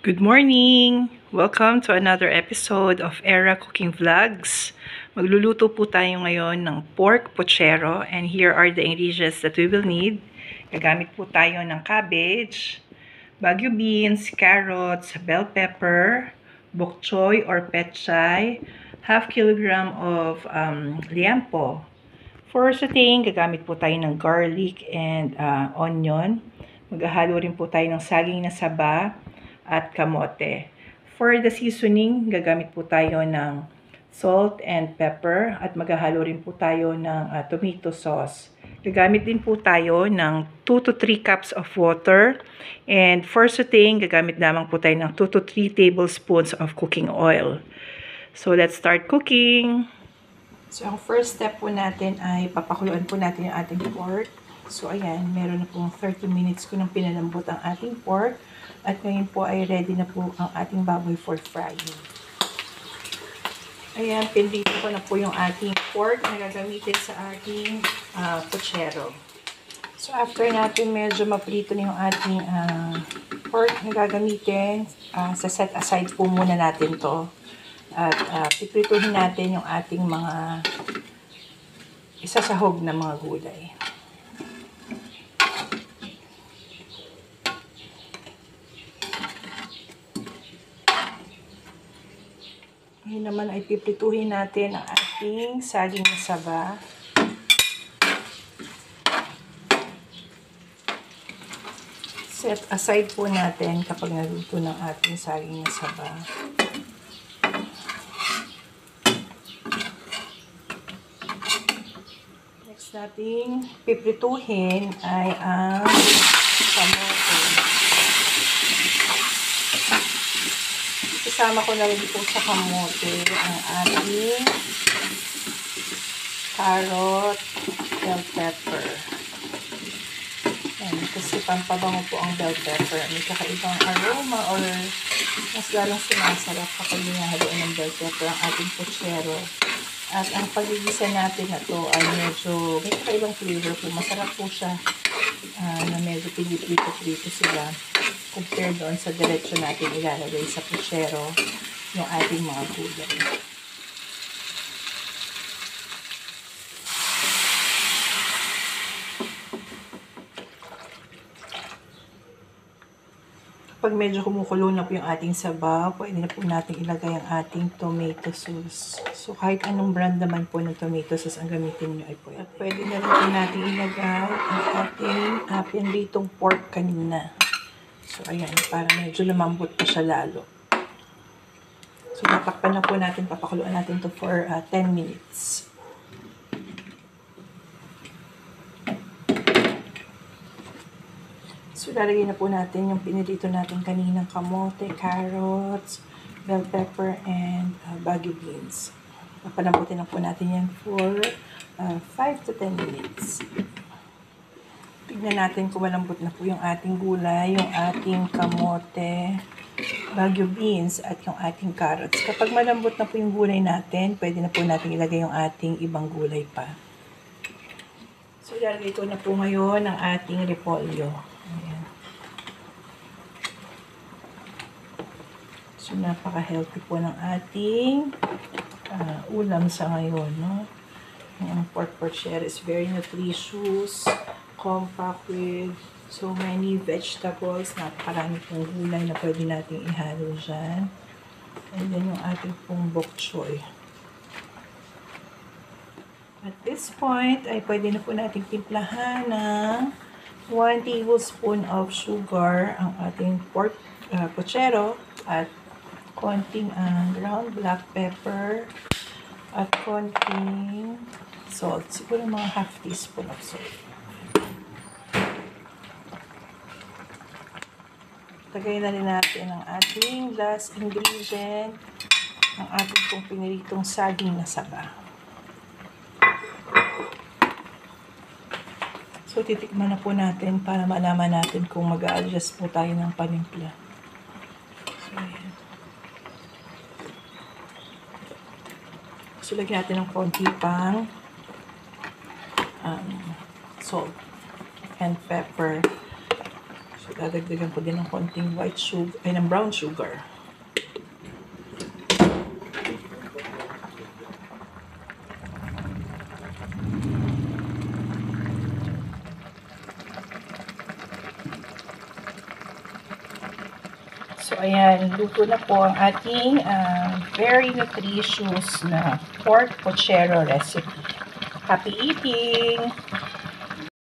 Good morning! Welcome to another episode of Era Cooking Vlogs. Magluluto po tayo ngayon ng pork pochero and here are the ingredients that we will need. Gagamit po tayo ng cabbage, bagu beans, carrots, bell pepper, bok choy or pechay, half kilogram of liampo. For sauteing, gagamit po tayo ng garlic and onion. Maghahalo rin po tayo ng saging na saba at kamote. For the seasoning, gagamit po tayo ng salt and pepper at maghahalo rin po tayo ng tomato sauce. Gagamit din po tayo ng 2 to 3 cups of water. And for sauteing, gagamit lamang po tayo ng 2 to 3 tablespoons of cooking oil. So let's start cooking! So, ang first step po natin ay papakuluan po natin yung ating pork. So, ayan, meron na pong 30 minutes ko nang pinalambot ang ating pork. At ngayon po ay ready na po ang ating baboy for frying. Ayan, pinrito ko na po yung ating pork na gagamitin sa ating pochero. So, after natin medyo maprito na yung ating pork na gagamitin, set aside po muna natin to. At piprituhin natin yung ating mga isasahog na mga gulay. Ngayon naman ay piprituhin natin ang ating saging na saba. Set aside po natin kapag naluto ng ating saging na saba. Nating piprituhin ay ang kamote. Isama ko na rin po sa kamote ang ating carrot, bell pepper. Ayan, kasi pampabango po ang bell pepper. May kakaibang aroma or mas lalong sumasarap kapag hinahaluan ng bell pepper ang ating pochero. At ang pagigisa natin na to ay medyo may kakaibang flavor po. Masarap po siya na medyo pinipito-prito sila compared doon sa diretsyo natin ilalagay sa pochero yung ating mga gulay. Pag medyo kumukulo na po yung ating sabaw, pwede na po natin ilagay ang ating tomato sauce. So, kahit anong brand naman po ng tomato sauce ang gamitin nyo ay pwede. At pwede na rin po natin ilagay ang ating pinritong pork kanina. So, ayan, para medyo lumambot pa siya lalo. So, tatakpan na po natin, papakuluan natin to for 10 minutes. So, lalagay na po natin yung pinirito natin kaninang kamote, carrots, bell pepper, and bagu beans. Papalambutin na po natin yan for 5 to 10 minutes. Tignan natin kung malambot na po yung ating gulay, yung ating kamote, bagu beans, at yung ating carrots. Kapag malambot na po yung gulay natin, pwede na po natin ilagay yung ating ibang gulay pa. So, ilalagay ko na po ngayon ang ating repolyo. Ayan. So, napaka-healthy po ng ating ulam sa ngayon, no? Ang pork pochero is very nutritious, compact with so many vegetables. Napakarami pong gulay na pwede natin ihalo dyan. And then yung ating pong bok choy. At this point, ay pwede na po natin timplahan ng 1 tablespoon of sugar ang ating pork pochero at konting ground black pepper at konting salt. Siguro mga half teaspoon of salt. Lagay na rin natin ang ating last ingredient, ang ating pong piniritong saging na saba. So, titikman na po natin para malaman natin kung mag-a-adjust po tayo ng panimpla. So, ayan. So, lagyan natin ng konti pang salt and pepper. So, dadagdagan ko din ng konting white sugar, ay ng brown sugar. So, ayan, luto na po ang ating very nutritious na pork pochero recipe. Happy eating!